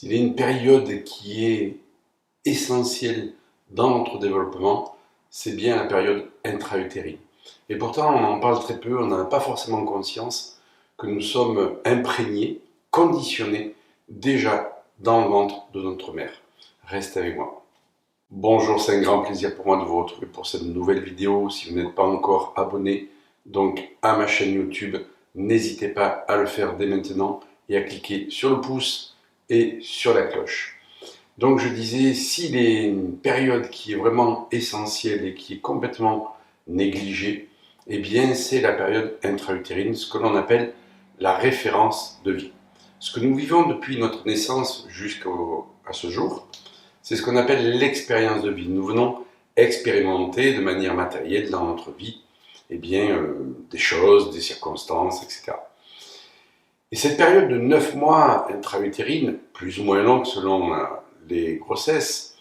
S'il y a une période qui est essentielle dans notre développement, c'est bien la période intra-utérine. Et pourtant, on en parle très peu, on n'en a pas forcément conscience que nous sommes imprégnés, conditionnés déjà dans le ventre de notre mère. Restez avec moi. Bonjour, c'est un grand plaisir pour moi de vous retrouver pour cette nouvelle vidéo. Si vous n'êtes pas encore abonné donc à ma chaîne YouTube, n'hésitez pas à le faire dès maintenant et à cliquer sur le pouce et sur la cloche. Donc je disais, s'il y a une période qui est vraiment essentielle et qui est complètement négligée, eh bien c'est la période intra-utérine, ce que l'on appelle la référence de vie. Ce que nous vivons depuis notre naissance jusqu'à ce jour, c'est ce qu'on appelle l'expérience de vie. Nous venons expérimenter de manière matérielle dans notre vie eh bien, des choses, des circonstances, etc. Et cette période de 9 mois intra-utérine, plus ou moins longue selon les grossesses,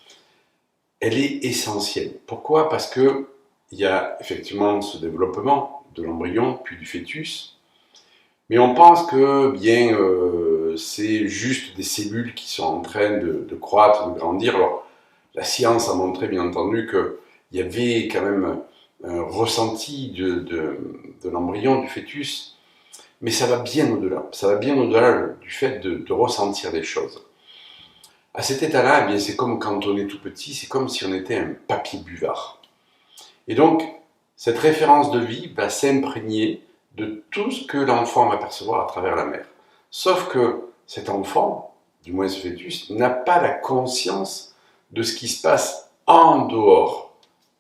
elle est essentielle. Pourquoi? Parce qu'il y a effectivement ce développement de l'embryon puis du fœtus, mais on pense que bien c'est juste des cellules qui sont en train de croître, de grandir. Alors la science a montré bien entendu qu'il y avait quand même un ressenti de l'embryon, du fœtus, mais ça va bien au-delà. Ça va bien au-delà du fait de ressentir des choses. À cet état-là, eh bien, c'est comme quand on est tout petit, c'est comme si on était un papier buvard. Et donc, cette référence de vie va s'imprégner de tout ce que l'enfant va percevoir à travers la mère. Sauf que cet enfant, du moins ce fœtus, n'a pas la conscience de ce qui se passe en dehors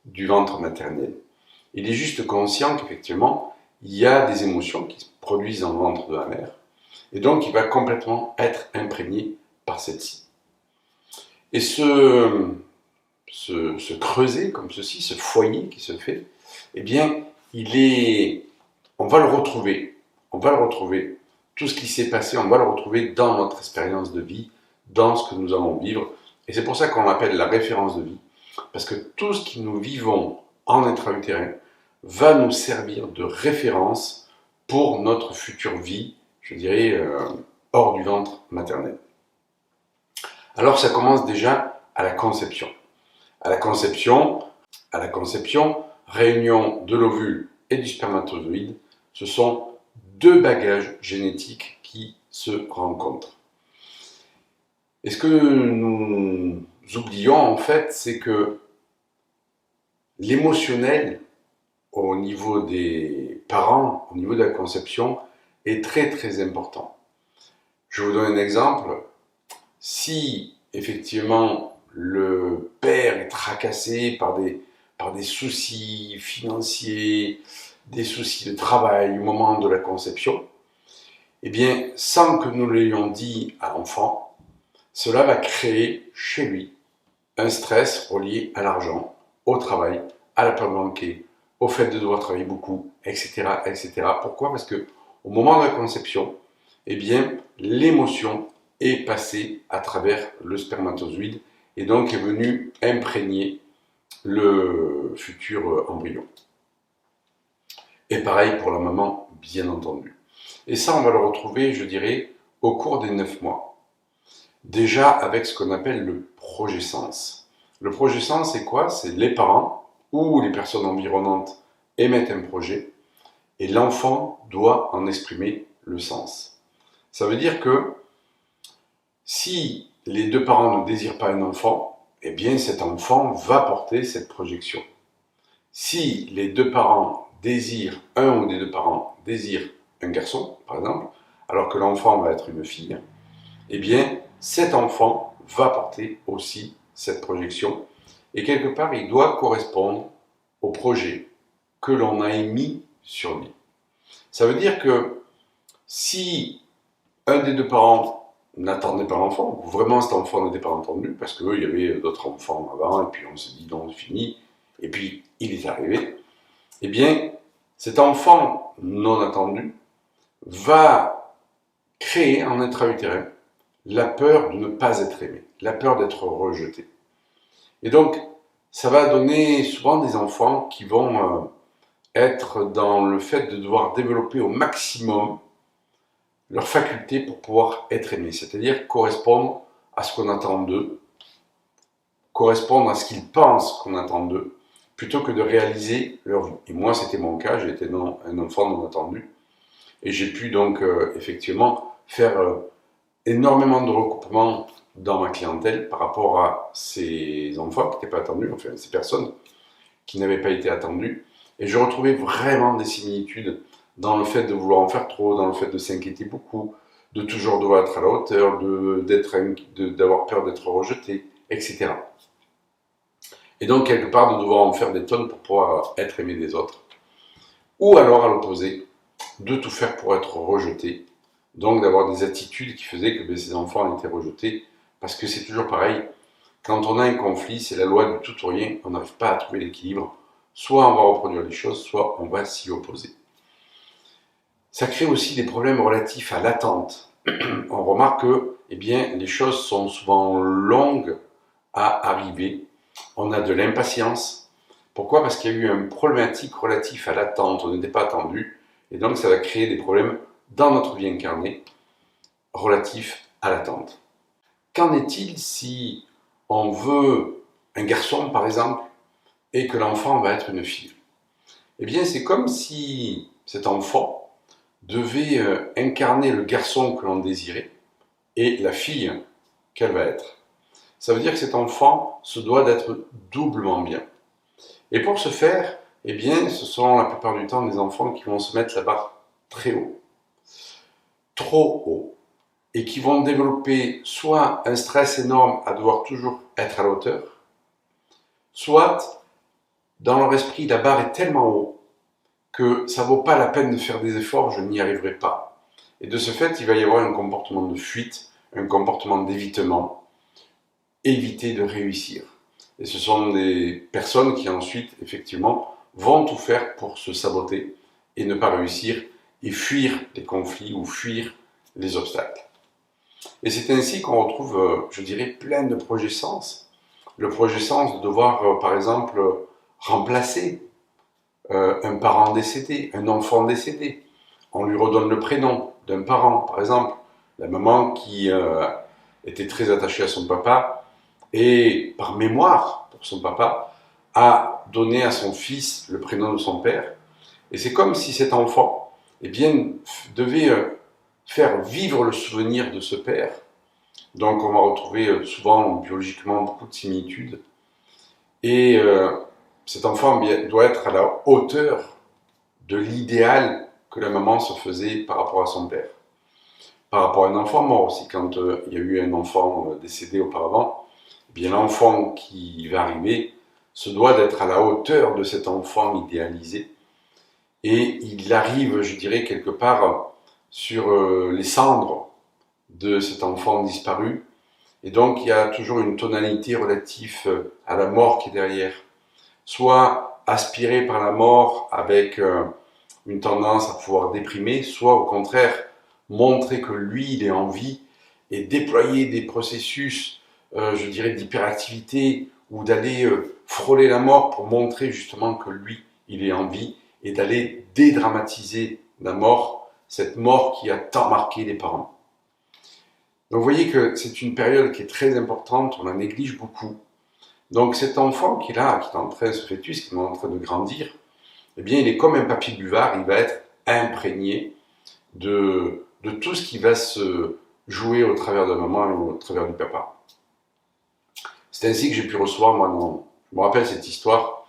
du ventre maternel. Il est juste conscient qu'effectivement, il y a des émotions qui se produisent dans le ventre de la mère, et donc il va complètement être imprégné par celle-ci. Et ce creuset comme ceci, ce foyer qui se fait, eh bien, on va le retrouver, tout ce qui s'est passé, on va le retrouver dans notre expérience de vie, dans ce que nous allons vivre, et c'est pour ça qu'on l'appelle la référence de vie, parce que tout ce que nous vivons en intra-utérin va nous servir de référence pour notre future vie, je dirais, hors du ventre maternel. Alors ça commence déjà à la conception. À la conception, réunion de l'ovule et du spermatozoïde, ce sont deux bagages génétiques qui se rencontrent. Et ce que nous oublions en fait, c'est que l'émotionnel au niveau des parents, au niveau de la conception, est très très important. Je vous donne un exemple. Si effectivement le père est tracassé par des soucis financiers, des soucis de travail au moment de la conception, eh bien, sans que nous l'ayons dit à l'enfant, cela va créer chez lui un stress relié à l'argent, au travail, à la peur de manquer, au fait de devoir travailler beaucoup, etc., etc. Pourquoi? Parce que au moment de la conception, eh bien, l'émotion est passée à travers le spermatozoïde et donc est venue imprégner le futur embryon. Et pareil pour la maman, bien entendu. Et ça, on va le retrouver, je dirais, au cours des 9 mois. Déjà avec ce qu'on appelle le progescence. Le progescence, c'est quoi? C'est les parents ou les personnes environnantes émettent un projet et l'enfant doit en exprimer le sens. Ça veut dire que si les deux parents ne désirent pas un enfant, eh bien cet enfant va porter cette projection. Si les deux parents désirent, un ou des deux parents désirent un garçon, par exemple, alors que l'enfant va être une fille, eh bien cet enfant va porter aussi cette projection et quelque part il doit correspondre au projet que l'on a émis sur lui. Ça veut dire que si un des deux parents n'attendait pas l'enfant, ou vraiment cet enfant n'était pas entendu, parce qu'il y avait d'autres enfants avant, et puis on s'est dit non, c'est fini, et puis il est arrivé, eh bien cet enfant non attendu va créer en intra-utérin la peur de ne pas être aimé, la peur d'être rejeté. Et donc, ça va donner souvent des enfants qui vont être dans le fait de devoir développer au maximum leurs facultés pour pouvoir être aimés, c'est-à-dire correspondre à ce qu'on attend d'eux, correspondre à ce qu'ils pensent qu'on attend d'eux, plutôt que de réaliser leur vie. Et moi, c'était mon cas, j'étais un enfant non attendu, et j'ai pu donc effectivement faire énormément de recoupements dans ma clientèle par rapport à ces enfants qui n'étaient pas attendus, enfin ces personnes qui n'avaient pas été attendues. Et je retrouvais vraiment des similitudes dans le fait de vouloir en faire trop, dans le fait de s'inquiéter beaucoup, de toujours devoir être à la hauteur, d'avoir peur d'être rejeté, etc. Et donc quelque part de devoir en faire des tonnes pour pouvoir être aimé des autres. Ou alors à l'opposé, de tout faire pour être rejeté, donc d'avoir des attitudes qui faisaient que ces enfants étaient rejetés, parce que c'est toujours pareil, quand on a un conflit, c'est la loi du tout ou rien, on n'arrive pas à trouver l'équilibre, soit on va reproduire les choses, soit on va s'y opposer. Ça crée aussi des problèmes relatifs à l'attente. On remarque que les choses sont souvent longues à arriver, on a de l'impatience. Pourquoi? Parce qu'il y a eu une problématique relative à l'attente, on n'était pas attendu, et donc ça va créer des problèmes dans notre vie incarnée relatifs à l'attente. Qu'en est-il si on veut un garçon, par exemple, et que l'enfant va être une fille? Eh bien, c'est comme si cet enfant devait incarner le garçon que l'on désirait et la fille qu'elle va être. Ça veut dire que cet enfant se doit d'être doublement bien. Et pour ce faire, ce sont la plupart du temps des enfants qui vont se mettre la barre très haut, trop haut, et qui vont développer soit un stress énorme à devoir toujours être à la hauteur, soit dans leur esprit la barre est tellement haut que ça ne vaut pas la peine de faire des efforts, je n'y arriverai pas. Et de ce fait, il va y avoir un comportement de fuite, un comportement d'évitement, éviter de réussir. Et ce sont des personnes qui ensuite, effectivement, vont tout faire pour se saboter et ne pas réussir et fuir les conflits ou fuir les obstacles. Et c'est ainsi qu'on retrouve, je dirais, plein de projets sens. Le projet sens de devoir, par exemple, remplacer un parent décédé, un enfant décédé. On lui redonne le prénom d'un parent, par exemple. La maman qui était très attachée à son papa et, par mémoire pour son papa, a donné à son fils le prénom de son père. Et c'est comme si cet enfant devait faire vivre le souvenir de ce père. Donc on va retrouver souvent biologiquement beaucoup de similitudes. Et cet enfant doit être à la hauteur de l'idéal que la maman se faisait par rapport à son père. Par rapport à un enfant mort aussi, quand il y a eu un enfant décédé auparavant, l'enfant qui va arriver se doit d'être à la hauteur de cet enfant idéalisé. Et il arrive, je dirais, quelque part sur les cendres de cet enfant disparu. Et donc, il y a toujours une tonalité relative à la mort qui est derrière. Soit aspiré par la mort avec une tendance à pouvoir déprimer, soit au contraire montrer que lui, il est en vie et déployer des processus, je dirais, d'hyperactivité ou d'aller frôler la mort pour montrer justement que lui, il est en vie et d'aller dédramatiser la mort, cette mort qui a tant marqué les parents. Donc vous voyez que c'est une période qui est très importante, on la néglige beaucoup. Donc cet enfant qui est là, qui est en train, ce fœtus qui est en train de grandir, il est comme un papier buvard, il va être imprégné de tout ce qui va se jouer au travers de la maman et au travers du papa. C'est ainsi que j'ai pu recevoir, je me rappelle cette histoire,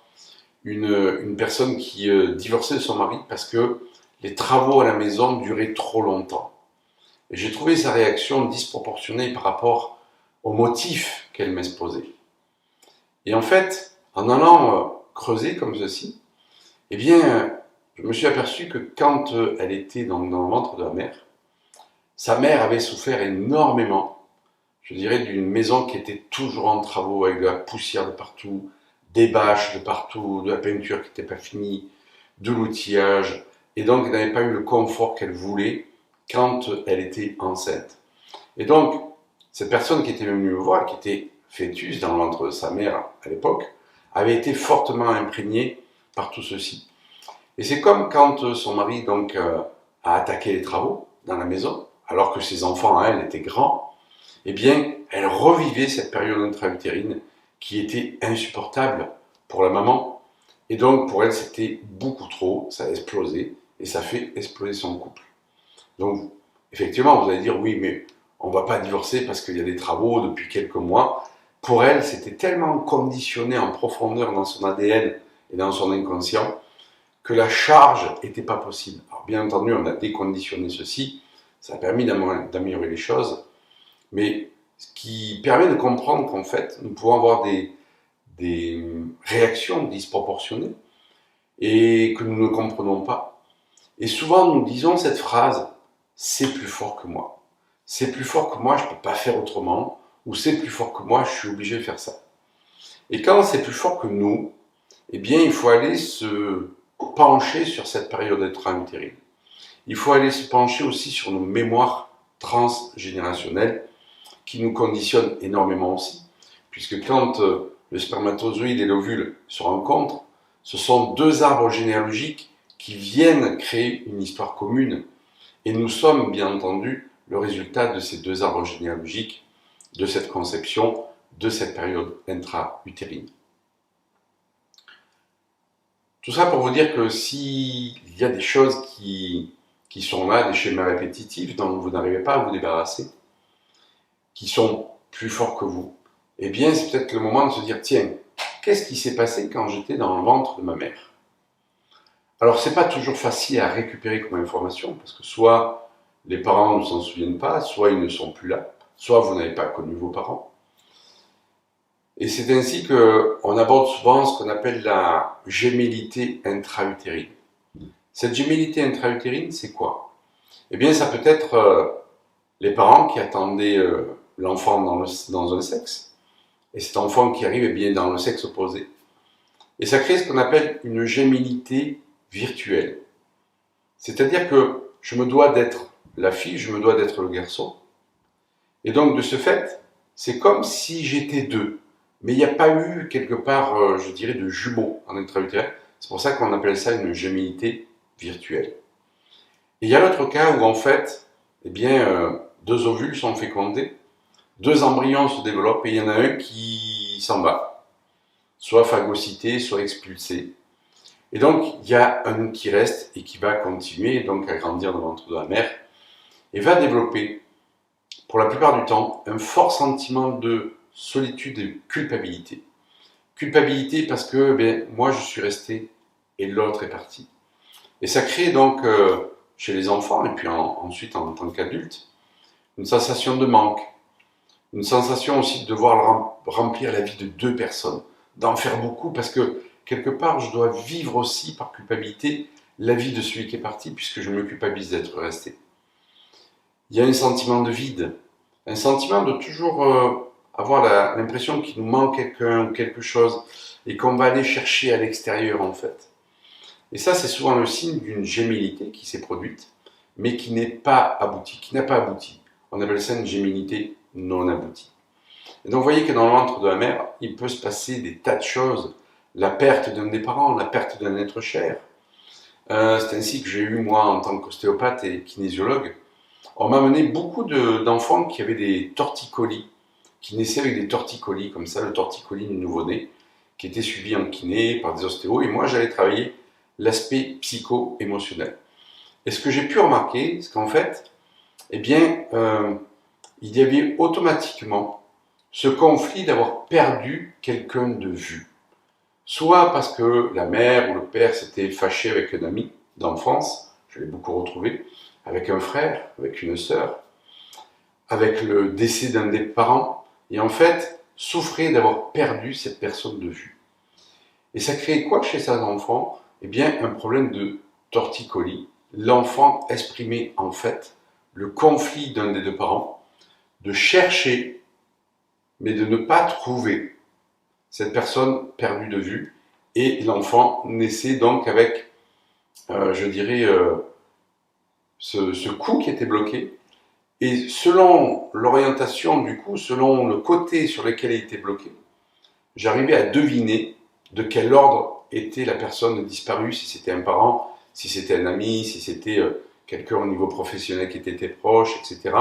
une personne qui divorçait de son mari parce que les travaux à la maison duraient trop longtemps. Et j'ai trouvé sa réaction disproportionnée par rapport au motif qu'elle m'exposait. Et en fait, en allant creuser comme ceci, je me suis aperçu que quand elle était dans le ventre de la mère, sa mère avait souffert énormément, je dirais, d'une maison qui était toujours en travaux, avec de la poussière de partout, des bâches de partout, de la peinture qui n'était pas finie, de l'outillage, et donc elle n'avait pas eu le confort qu'elle voulait quand elle était enceinte. Et donc, cette personne qui était venue me voir, qui était fœtus dans le ventre de sa mère à l'époque, avait été fortement imprégnée par tout ceci. Et c'est comme quand son mari a attaqué les travaux dans la maison, alors que ses enfants à elle étaient grands, eh bien, elle revivait cette période intra-utérine qui était insupportable pour la maman. Et donc, pour elle, c'était beaucoup trop, ça a explosé, et ça fait exploser son couple. Donc, effectivement, vous allez dire, oui, mais on ne va pas divorcer parce qu'il y a des travaux depuis quelques mois. Pour elle, c'était tellement conditionné en profondeur dans son ADN et dans son inconscient que la charge n'était pas possible. Alors, bien entendu, on a déconditionné ceci, ça a permis d'améliorer les choses, mais ce qui permet de comprendre qu'en fait, nous pouvons avoir des réactions disproportionnées et que nous ne comprenons pas. Et souvent, nous disons cette phrase, c'est plus fort que moi. C'est plus fort que moi, je ne peux pas faire autrement, ou c'est plus fort que moi, je suis obligé de faire ça. Et quand c'est plus fort que nous, eh bien, il faut aller se pencher sur cette période intra-utérine. Il faut aller se pencher aussi sur nos mémoires transgénérationnelles qui nous conditionnent énormément aussi, puisque quand le spermatozoïde et l'ovule se rencontrent, ce sont deux arbres généalogiques qui viennent créer une histoire commune. Et nous sommes, bien entendu, le résultat de ces deux arbres généalogiques, de cette conception, de cette période intra-utérine. Tout ça pour vous dire que s'il y a des choses qui sont là, des schémas répétitifs dont vous n'arrivez pas à vous débarrasser, qui sont plus forts que vous, eh bien c'est peut-être le moment de se dire, tiens, qu'est-ce qui s'est passé quand j'étais dans le ventre de ma mère? Alors c'est pas toujours facile à récupérer comme information, parce que soit les parents ne s'en souviennent pas, soit ils ne sont plus là, soit vous n'avez pas connu vos parents. Et c'est ainsi qu'on aborde souvent ce qu'on appelle la gémellité intra-utérine. Cette gémellité intra-utérine, c'est quoi? Eh bien, ça peut être les parents qui attendaient l'enfant dans un sexe, et cet enfant qui arrive eh bien, dans le sexe opposé. Et ça crée ce qu'on appelle une gémellité virtuelle. C'est-à-dire que je me dois d'être la fille, je me dois d'être le garçon. Et donc, de ce fait, c'est comme si j'étais deux. Mais il n'y a pas eu quelque part, je dirais, de jumeaux en intra-utérin. C'est pour ça qu'on appelle ça une gémellité virtuelle. Et il y a l'autre cas où en fait, eh bien, deux ovules sont fécondés, deux embryons se développent et il y en a un qui s'en va, soit phagocyté, soit expulsé. Et donc, il y a un qui reste et qui va continuer donc à grandir dans le ventre de la mère et va développer, pour la plupart du temps, un fort sentiment de solitude et de culpabilité. Culpabilité parce que moi je suis resté et l'autre est parti. Et ça crée donc chez les enfants et puis ensuite en tant qu'adulte une sensation de manque, une sensation aussi de devoir remplir la vie de deux personnes, d'en faire beaucoup parce que quelque part je dois vivre aussi par culpabilité la vie de celui qui est parti puisque je me culpabilise d'être resté. Il y a un sentiment de vide, un sentiment de toujours avoir l'impression qu'il nous manque quelqu'un ou quelque chose et qu'on va aller chercher à l'extérieur en fait. Et ça, c'est souvent le signe d'une gémellité qui s'est produite, mais qui n'est pas aboutie, qui n'a pas abouti. On appelle ça une gémellité non aboutie. Et donc, vous voyez que dans le ventre de la mère, il peut se passer des tas de choses. La perte d'un des parents, la perte d'un être cher. C'est ainsi que j'ai eu, moi, en tant qu'ostéopathe et kinésiologue, on m'a amené beaucoup d'enfants qui avaient des torticolis, qui naissaient avec des torticolis, comme ça, le torticolis du nouveau-né, qui était suivi en kiné par des ostéos, et moi j'allais travailler l'aspect psycho-émotionnel. Et ce que j'ai pu remarquer, c'est qu'en fait, eh bien, il y avait automatiquement ce conflit d'avoir perdu quelqu'un de vue. Soit parce que la mère ou le père s'était fâché avec un ami d'enfance, je l'ai beaucoup retrouvé, avec un frère, avec une sœur, avec le décès d'un des parents, et en fait, souffrait d'avoir perdu cette personne de vue. Et ça crée quoi chez ces enfants? Eh bien, un problème de torticolis. L'enfant exprimait en fait le conflit d'un des deux parents, de chercher, mais de ne pas trouver cette personne perdue de vue, et l'enfant naissait donc avec, je dirais, ce cou qui était bloqué, et selon l'orientation du coup, selon le côté sur lequel il était bloqué, j'arrivais à deviner de quel ordre était la personne disparue, si c'était un parent, si c'était un ami, si c'était quelqu'un au niveau professionnel qui était proche, etc.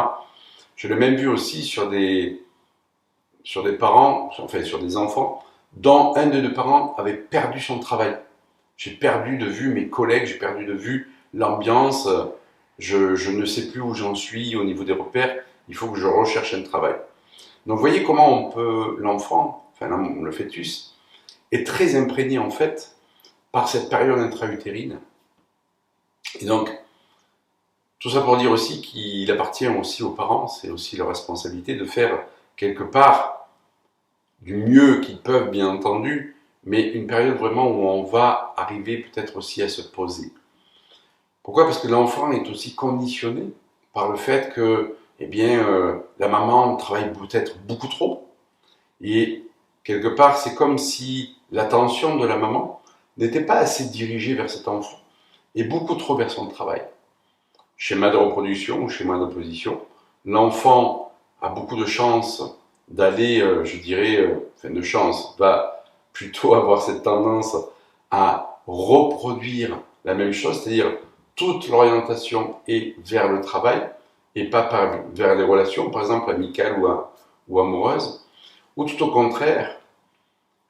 Je l'ai même vu aussi sur des parents, enfin sur des enfants, dont un des deux parents avait perdu son travail. J'ai perdu de vue mes collègues, j'ai perdu de vue l'ambiance, je ne sais plus où j'en suis au niveau des repères, il faut que je recherche un travail. Donc vous voyez comment on peut, l'enfant, enfin le fœtus, est très imprégné en fait par cette période intra-utérine. Et donc, tout ça pour dire aussi qu'il appartient aussi aux parents, c'est aussi leur responsabilité de faire quelque part du mieux qu'ils peuvent, bien entendu, mais une période vraiment où on va arriver peut-être aussi à se poser. Pourquoi? Parce que l'enfant est aussi conditionné par le fait que, eh bien, la maman travaille peut-être beaucoup trop, et quelque part, c'est comme si l'attention de la maman n'était pas assez dirigée vers cet enfant, et beaucoup trop vers son travail. Schéma de reproduction ou schéma d'opposition, l'enfant a beaucoup de chances d'aller, je dirais, enfin de chance, va plutôt avoir cette tendance à reproduire la même chose, c'est-à-dire toute l'orientation est vers le travail et pas vers les relations, par exemple amicales ou amoureuses, ou tout au contraire,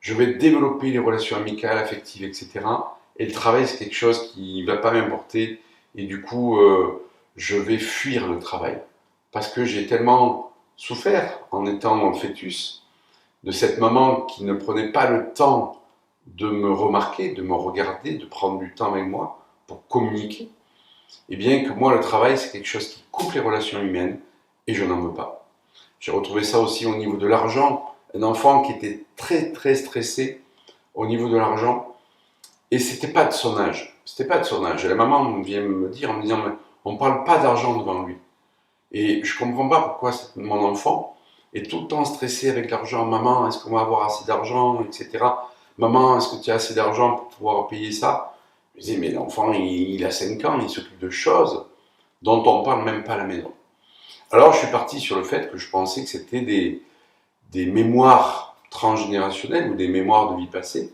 je vais développer les relations amicales, affectives, etc. Et le travail, c'est quelque chose qui ne va pas m'importer. Et du coup, je vais fuir le travail. Parce que j'ai tellement souffert en étant dans le fœtus de cette maman qui ne prenait pas le temps de me remarquer, de me regarder, de prendre du temps avec moi pour communiquer. Et bien que moi, le travail, c'est quelque chose qui coupe les relations humaines et je n'en veux pas. J'ai retrouvé ça aussi au niveau de l'argent. Un enfant qui était très très stressé au niveau de l'argent et c'était pas de son âge. C'était pas de son âge. Et la maman vient me dire en me disant mais on parle pas d'argent devant lui. Et je comprends pas pourquoi mon enfant est tout le temps stressé avec l'argent. Maman, est-ce qu'on va avoir assez d'argent, etc. Maman, est-ce que tu as assez d'argent pour pouvoir payer ça? Je dis mais l'enfant il a 5 ans, il s'occupe de choses dont on parle même pas à la maison. Alors je suis parti sur le fait que je pensais que c'était des mémoires transgénérationnelles ou des mémoires de vie passée.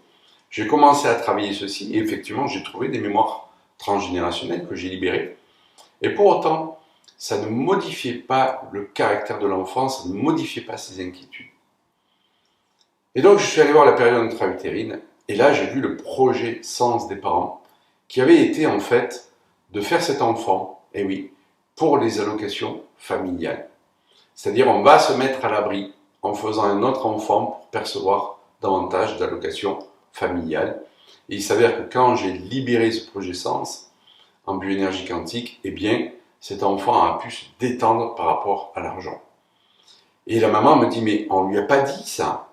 J'ai commencé à travailler ceci et effectivement j'ai trouvé des mémoires transgénérationnelles que j'ai libérées. Et pour autant, ça ne modifiait pas le caractère de l'enfant, ça ne modifiait pas ses inquiétudes. Et donc je suis allé voir la période intra-utérine et là j'ai vu le projet sens des parents qui avait été en fait de faire cet enfant, et oui, pour les allocations familiales. C'est-à-dire on va se mettre à l'abri en faisant un autre enfant pour percevoir davantage d'allocations familiales. Et il s'avère que quand j'ai libéré ce projet sens en bioénergie quantique, eh bien, cet enfant a pu se détendre par rapport à l'argent. Et la maman me dit, mais on lui a pas dit ça.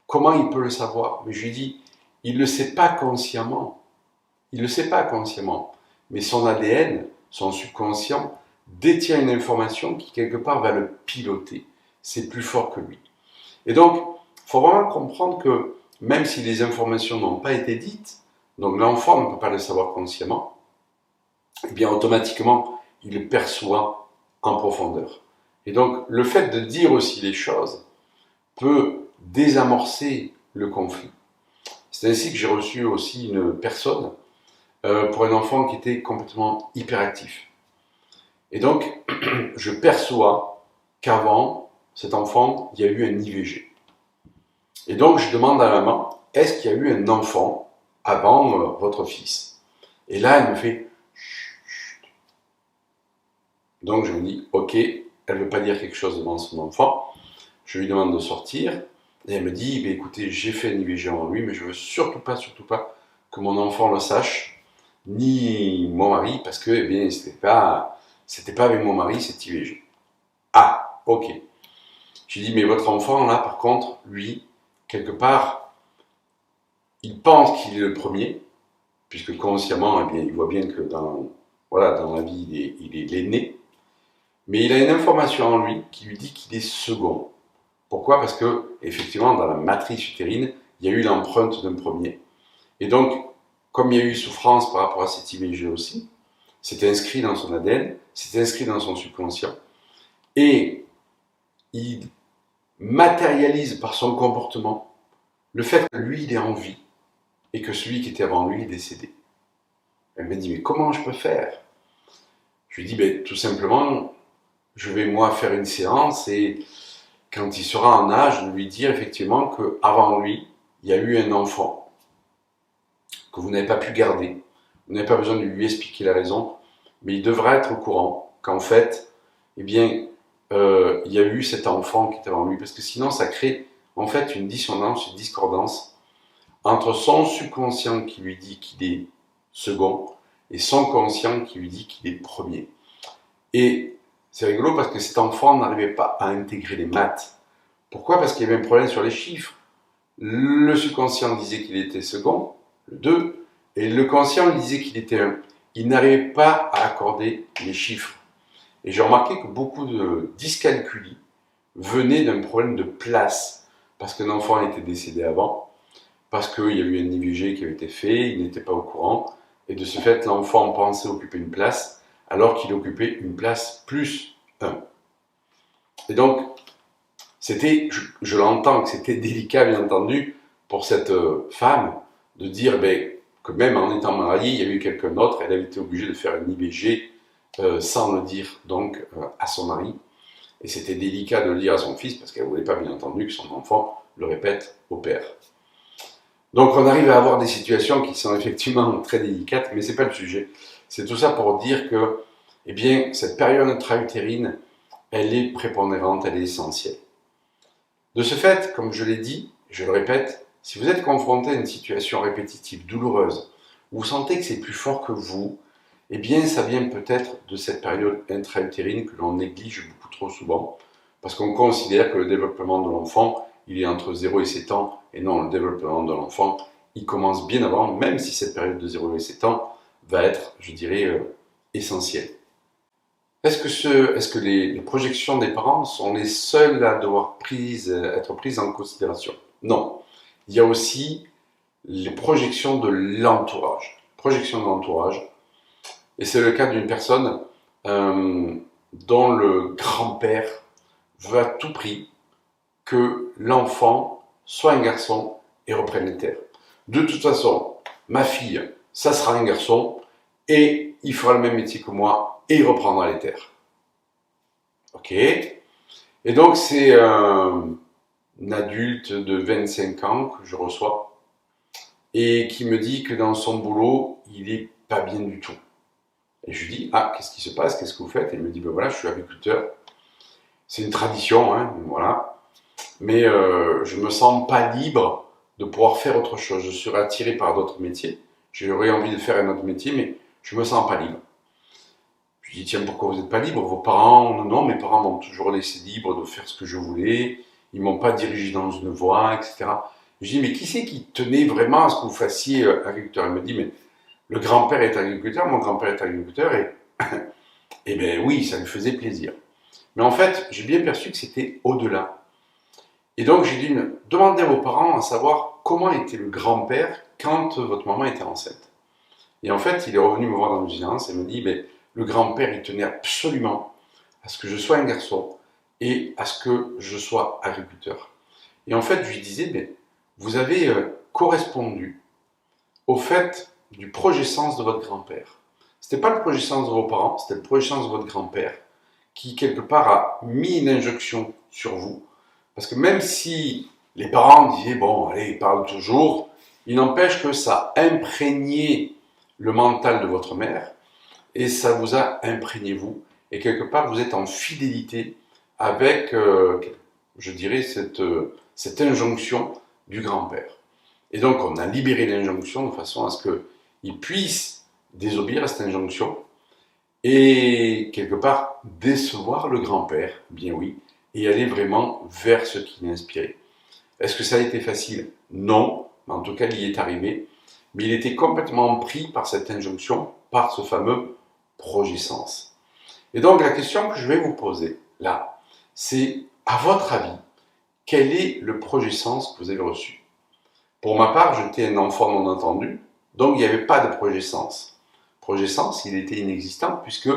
Comment il peut le savoir? Mais je lui dis, il ne le sait pas consciemment. Il ne le sait pas consciemment. Mais son ADN, son subconscient, détient une information qui quelque part va le piloter. C'est plus fort que lui. Et donc, il faut vraiment comprendre que même si les informations n'ont pas été dites, donc l'enfant ne peut pas le savoir consciemment, eh bien automatiquement, il le perçoit en profondeur. Et donc, le fait de dire aussi les choses peut désamorcer le conflit. C'est ainsi que j'ai reçu aussi une personne pour un enfant qui était complètement hyperactif. Et donc, je perçois qu'avant cet enfant, il y a eu un IVG. Et donc, je demande à la maman, est-ce qu'il y a eu un enfant avant votre fils? Et là, elle me fait chut, chut. Donc, je me dis, ok, elle ne veut pas dire quelque chose devant son enfant. Je lui demande de sortir. Et elle me dit, bah, écoutez, j'ai fait un IVG en lui, mais je ne veux surtout pas que mon enfant le sache, ni mon mari, parce que, eh bien, c'était pas avec mon mari, cet IVG. Ah, ok. J'ai dit, mais votre enfant, là, par contre, lui, quelque part, il pense qu'il est le premier, puisque consciemment, eh bien, il voit bien que voilà, dans la vie, il est l'aîné, mais il a une information en lui qui lui dit qu'il est second. Pourquoi? Parce que, effectivement, dans la matrice utérine, il y a eu l'empreinte d'un premier. Et donc, comme il y a eu souffrance par rapport à cet IVG aussi, c'est inscrit dans son ADN, c'est inscrit dans son subconscient, et il matérialise par son comportement le fait que lui, il est en vie, et que celui qui était avant lui est décédé. Elle m'a dit, mais comment je peux faire? Je lui dis, ben, tout simplement, je vais moi faire une séance et quand il sera en âge de lui dire effectivement qu'avant lui, il y a eu un enfant que vous n'avez pas pu garder. Vous n'avez pas besoin de lui expliquer la raison, mais il devra être au courant qu'en fait, eh bien, il y a eu cet enfant qui était avant lui, parce que sinon ça crée en fait une dissonance, une discordance entre son subconscient qui lui dit qu'il est second et son conscient qui lui dit qu'il est premier. Et c'est rigolo parce que cet enfant n'arrivait pas à intégrer les maths. Pourquoi? Parce qu'il y avait un problème sur les chiffres. Le subconscient disait qu'il était second, le 2, et le conscient lui disait qu'il était 1. Il n'arrivait pas à accorder les chiffres. Et j'ai remarqué que beaucoup de dyscalculie venaient d'un problème de place, parce qu'un enfant était décédé avant, parce qu'il y a eu un IVG qui avait été fait, il n'était pas au courant, et de ce fait, l'enfant pensait occuper une place, alors qu'il occupait une place plus 1. Et donc, c'était, je l'entends, que c'était délicat, bien entendu, pour cette femme, de dire que même en étant mariée, il y avait eu quelqu'un d'autre, elle avait été obligée de faire un IVG sans le dire donc à son mari. Et c'était délicat de le dire à son fils, parce qu'elle ne voulait pas, bien entendu, que son enfant le répète au père. Donc on arrive à avoir des situations qui sont effectivement très délicates, mais ce n'est pas le sujet. C'est tout ça pour dire que, eh bien, cette période intra-utérine, elle est prépondérante, elle est essentielle. De ce fait, comme je l'ai dit, je le répète, si vous êtes confronté à une situation répétitive, douloureuse, où vous sentez que c'est plus fort que vous, eh bien ça vient peut-être de cette période intra-utérine que l'on néglige beaucoup trop souvent, parce qu'on considère que le développement de l'enfant, il est entre 0 et 7 ans, et non, le développement de l'enfant, il commence bien avant, même si cette période de 0 et 7 ans va être, je dirais, essentielle. Est-ce que les projections des parents sont les seules à devoir être prises en considération? Non. Il y a aussi les projections de l'entourage. Projections de l'entourage. Et c'est le cas d'une personne dont le grand-père veut à tout prix que l'enfant soit un garçon et reprenne les terres. De toute façon, ma fille, ça sera un garçon et il fera le même métier que moi et il reprendra les terres. Ok. Et donc c'est un adulte de 25 ans que je reçois et qui me dit que dans son boulot, il est pas bien du tout. Et je lui dis, ah, qu'est-ce qui se passe? Qu'est-ce que vous faites? Et il me dit, ben voilà, je suis agriculteur. C'est une tradition, hein, voilà. Mais je me sens pas libre de pouvoir faire autre chose. Je serais attiré par d'autres métiers. J'aurais envie de faire un autre métier, mais je me sens pas libre. Je lui dis, tiens, pourquoi vous n'êtes pas libre? Vos parents, non, mes parents m'ont toujours laissé libre de faire ce que je voulais. Ils m'ont pas dirigé dans une voie, etc. Je dis, mais qui c'est qui tenait vraiment à ce que vous fassiez agriculteur? Il me dit, mais le grand-père est agriculteur, mon grand-père est agriculteur, et bien oui, ça lui faisait plaisir. Mais en fait, j'ai bien perçu que c'était au-delà. Et donc, j'ai dû demander à vos parents à savoir comment était le grand-père quand votre maman était enceinte. Et en fait, il est revenu me voir dans une séance et me dit, le grand-père, il tenait absolument à ce que je sois un garçon et à ce que je sois agriculteur. Et en fait, je lui disais, vous avez correspondu au fait du projet sens de votre grand-père. Ce n'était pas le projet sens de vos parents, c'était le projet sens de votre grand-père qui, quelque part, a mis une injonction sur vous. Parce que même si les parents disaient, bon, allez, ils parlent toujours, il n'empêche que ça a imprégné le mental de votre mère et ça vous a imprégné vous. Et quelque part, vous êtes en fidélité avec, je dirais, cette injonction du grand-père. Et donc, on a libéré l'injonction de façon à ce qu'il puisse désobéir à cette injonction et, quelque part, décevoir le grand-père, bien oui, et aller vraiment vers ce qui l'inspirait. Est-ce que ça a été facile? Non, mais en tout cas, il y est arrivé. Mais il était complètement pris par cette injonction, par ce fameux projet sens. Et donc, la question que je vais vous poser, là, c'est, à votre avis, quel est le projet sens que vous avez reçu? Pour ma part, j'étais un enfant non entendu, donc il n'y avait pas de projet sens. Projet sens, il était inexistant puisque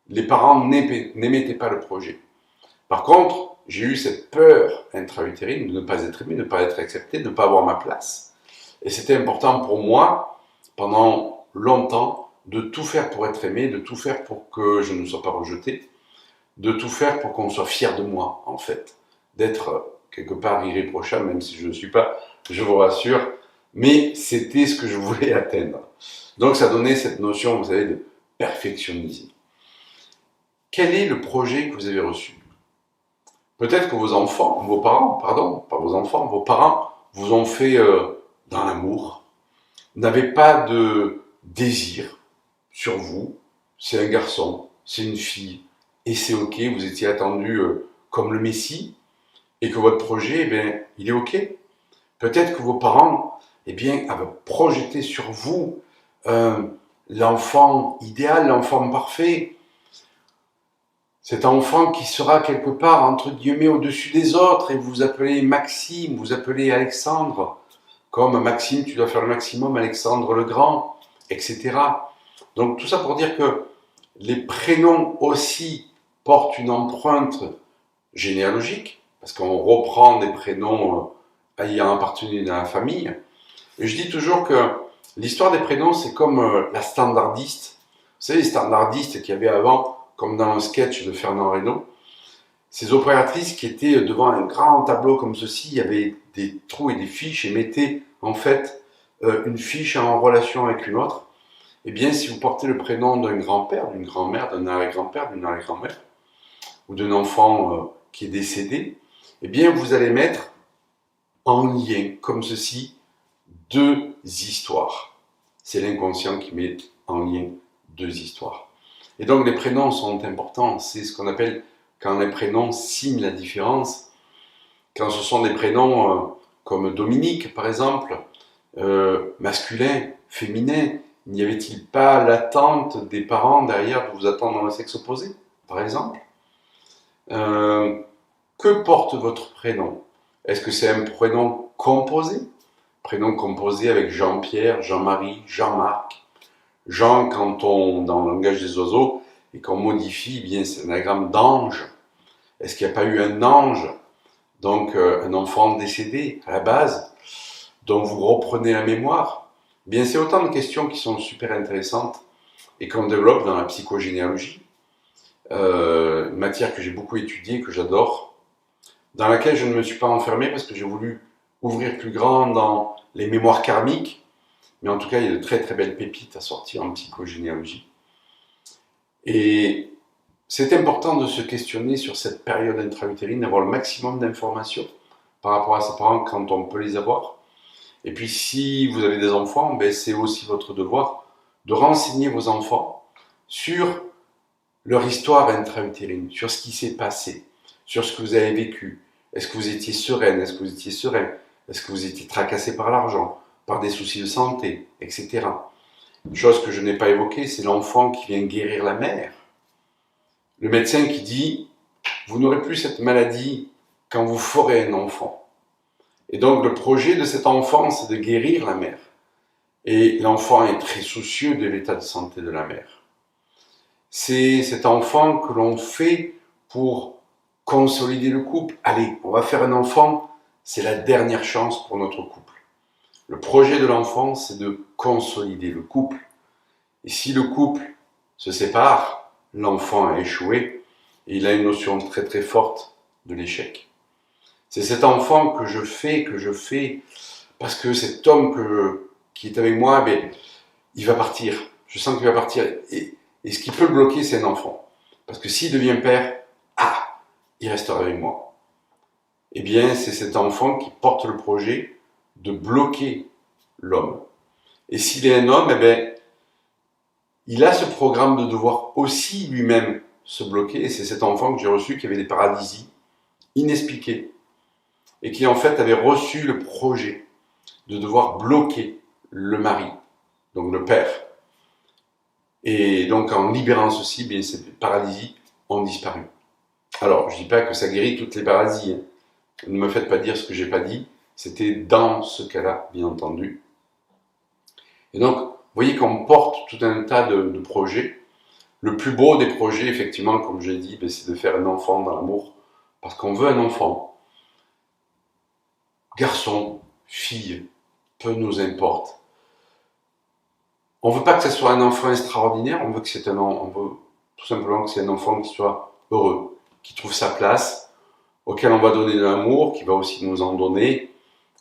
les parents n'émettaient pas le projet. Par contre, j'ai eu cette peur intra-utérine de ne pas être aimé, de ne pas être accepté, de ne pas avoir ma place. Et c'était important pour moi, pendant longtemps, de tout faire pour être aimé, de tout faire pour que je ne sois pas rejeté, de tout faire pour qu'on soit fier de moi, en fait. D'être quelque part irréprochable, même si je ne le suis pas, je vous rassure. Mais c'était ce que je voulais atteindre. Donc ça donnait cette notion, vous savez, de perfectionnisme. Quel est le projet que vous avez reçu? Peut-être que vos parents, pardon, pas vos enfants, vos parents vous ont fait dans l'amour, n'avaient pas de désir sur vous, c'est un garçon, c'est une fille, et c'est ok, vous étiez attendu comme le Messie, et que votre projet, eh bien, il est ok. Peut-être que vos parents, eh bien, avaient projeté sur vous euh, l'enfant idéal, l'enfant parfait, cet enfant qui sera quelque part, entre guillemets, au-dessus des autres, et vous appelez Maxime, vous appelez Alexandre, comme Maxime, tu dois faire le maximum, Alexandre le Grand, etc. Donc tout ça pour dire que les prénoms aussi portent une empreinte généalogique, parce qu'on reprend des prénoms ayant appartenu dans la famille. Et je dis toujours que l'histoire des prénoms, c'est comme la standardiste. Vous savez, les standardistes qu'il y avait avant, comme dans un sketch de Fernand Reynaud, ces opératrices qui étaient devant un grand tableau comme ceci, il y avait des trous et des fiches et mettaient en fait une fiche en relation avec une autre. Eh bien, si vous portez le prénom d'un grand-père, d'une grand-mère, d'un arrière-grand-père, d'une arrière-grand-mère, ou d'un enfant qui est décédé, eh bien, vous allez mettre en lien, comme ceci, deux histoires. C'est l'inconscient qui met en lien deux histoires. Et donc, les prénoms sont importants. C'est ce qu'on appelle quand les prénoms signent la différence. Quand ce sont des prénoms comme Dominique, par exemple, masculin, féminin, n'y avait-il pas l'attente des parents derrière de vous attendre dans le sexe opposé, par exemple? Que porte votre prénom? Est-ce que c'est un prénom composé? Prénom composé avec Jean-Pierre, Jean-Marie, Jean-Marc. Jean, quand on, dans le langage des oiseaux, et qu'on modifie, eh bien c'est un anagramme d'ange. Est-ce qu'il n'y a pas eu un ange, donc un enfant décédé à la base, dont vous reprenez la mémoire? Bien, c'est autant de questions qui sont super intéressantes et qu'on développe dans la psychogénéalogie, une matière que j'ai beaucoup étudiée, que j'adore, dans laquelle je ne me suis pas enfermé parce que j'ai voulu ouvrir plus grand dans les mémoires karmiques, mais en tout cas, il y a de très très belles pépites à sortir en psychogénéalogie. Et c'est important de se questionner sur cette période intra-utérine, d'avoir le maximum d'informations par rapport à ses parents quand on peut les avoir. Et puis si vous avez des enfants, ben c'est aussi votre devoir de renseigner vos enfants sur leur histoire intra-utérine, sur ce qui s'est passé, sur ce que vous avez vécu. Est-ce que vous étiez sereine? Est-ce que vous étiez serein? Est-ce que vous étiez tracassé par l'argent, par des soucis de santé, etc. Une chose que je n'ai pas évoquée, c'est l'enfant qui vient guérir la mère. Le médecin qui dit « Vous n'aurez plus cette maladie quand vous ferez un enfant ». Et donc le projet de cet enfant, c'est de guérir la mère. Et l'enfant est très soucieux de l'état de santé de la mère. C'est cet enfant que l'on fait pour consolider le couple. Allez, on va faire un enfant, c'est la dernière chance pour notre couple. Le projet de l'enfant, c'est de consolider le couple. Et si le couple se sépare, l'enfant a échoué et il a une notion très très forte de l'échec. C'est cet enfant que je fais parce que cet homme qui est avec moi, ben, il va partir. Je sens qu'il va partir. Et ce qui peut le bloquer, c'est un enfant. Parce que s'il devient père, il restera avec moi. Eh bien, c'est cet enfant qui porte le projet de bloquer l'homme. Et s'il est un homme, eh bien, il a ce programme de devoir aussi lui-même se bloquer. Et c'est cet enfant que j'ai reçu qui avait des paralysies inexpliquées. Et qui en fait avait reçu le projet de devoir bloquer le mari, donc le père. Et donc en libérant ceci, bien, ces paralysies ont disparu. Alors, je ne dis pas que ça guérit toutes les paralysies. Ne me faites pas dire ce que je n'ai pas dit. C'était dans ce cas-là, bien entendu. Et donc, vous voyez qu'on porte tout un tas de projets. Le plus beau des projets, effectivement, comme je l'ai dit, ben, c'est de faire un enfant dans l'amour. Parce qu'on veut un enfant. Garçon, fille, peu nous importe. On ne veut pas que ce soit un enfant extraordinaire, on veut tout simplement que c'est un enfant qui soit heureux, qui trouve sa place, auquel on va donner de l'amour, qui va aussi nous en donner.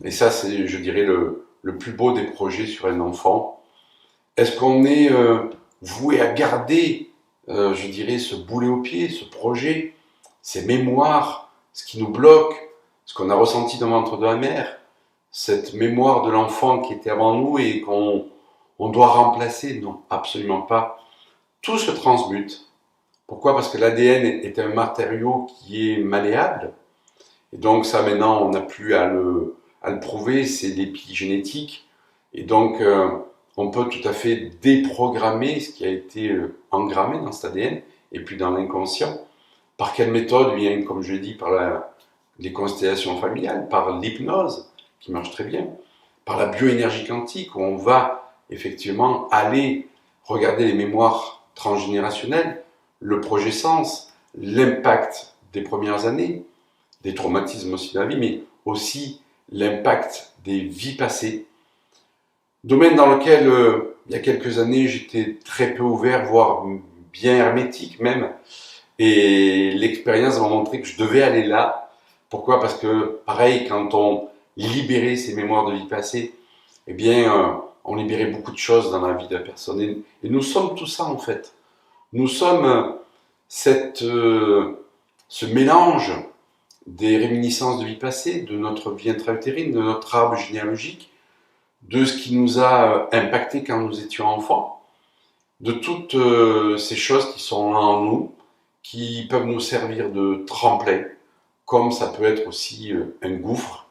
Et ça, c'est, je dirais, le plus beau des projets sur un enfant. Est-ce qu'on est voué à garder, je dirais, ce boulet au pied, ce projet, ces mémoires, ce qui nous bloque, ce qu'on a ressenti dans le ventre de la mère, cette mémoire de l'enfant qui était avant nous et qu'on doit remplacer? Non, absolument pas. Tout se transmute. Pourquoi? Parce que l'ADN est un matériau qui est malléable. Et donc ça, maintenant, on n'a plus à le prouver, c'est l'épigénétique. Et donc, on peut tout à fait déprogrammer ce qui a été engrammé dans cet ADN et puis dans l'inconscient. Par quelle méthode? Bien, comme je l'ai dit, par les constellations familiales, par l'hypnose, qui marche très bien, par la bioénergie quantique, où on va effectivement aller regarder les mémoires transgénérationnelles, le projet sens, l'impact des premières années, des traumatismes aussi de la vie, mais aussi l'impact des vies passées. Domaine dans lequel, il y a quelques années, j'étais très peu ouvert, voire bien hermétique même, et l'expérience m'a montré que je devais aller là. Pourquoi? Parce que, pareil, quand on libérait ces mémoires de vie passée, eh bien, on libérait beaucoup de choses dans la vie de la personne. Et nous sommes tout ça, en fait. Nous sommes ce mélange des réminiscences de vie passée, de notre vie intra-utérine, de notre arbre généalogique, de ce qui nous a impacté quand nous étions enfants, de toutes ces choses qui sont là en nous, qui peuvent nous servir de tremplin, comme ça peut être aussi un gouffre,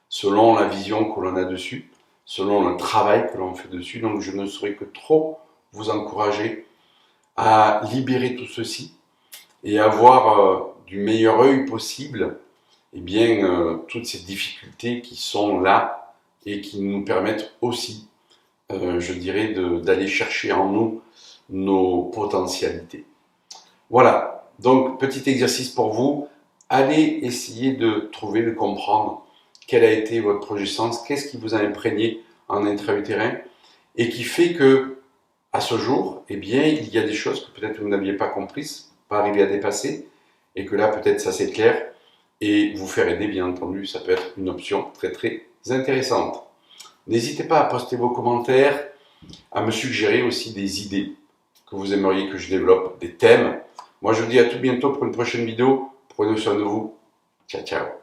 selon la vision que l'on a dessus, selon le travail que l'on fait dessus. Donc je ne saurais que trop vous encourager à libérer tout ceci et à voir du meilleur œil possible eh bien, toutes ces difficultés qui sont là et qui nous permettent aussi, je dirais, d'aller chercher en nous nos potentialités. Voilà, donc petit exercice pour vous, allez essayer de trouver, de comprendre quel a été votre projet sens, qu'est-ce qui vous a imprégné en intra-utérin et qui fait que, à ce jour, eh bien, il y a des choses que peut-être vous n'aviez pas comprises, pas arrivé à dépasser, et que là, peut-être, ça s'éclaire, et vous faire aider, bien entendu, ça peut être une option très très intéressante. N'hésitez pas à poster vos commentaires, à me suggérer aussi des idées que vous aimeriez que je développe, des thèmes. Moi, je vous dis à tout bientôt pour une prochaine vidéo. Prenez soin de vous. Ciao, ciao.